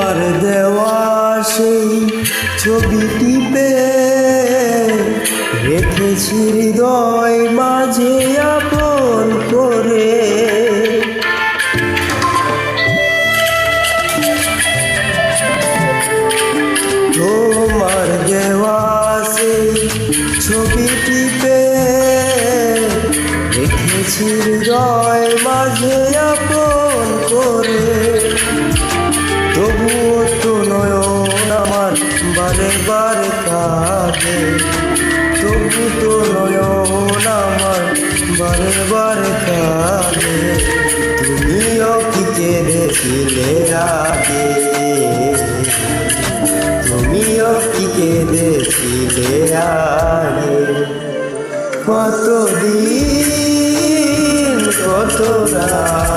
তোমার দেওয়া সেই ছবিটি রেখেছি হৃদয় মাঝে আপন করে। তোমার দেওয়া সেই ছবিটি রেখেছি হৃদয় মাঝে আপন করে। তবুও তো নয়ন আমার বারে বারে কাঁদে, তবু তো নয়ন আমার বারে বারে কাঁদে। তুমিও কি কেঁদেছিলে আগে, তুমিও কি কেঁদেছিলে আগে। কতদিন কত রাত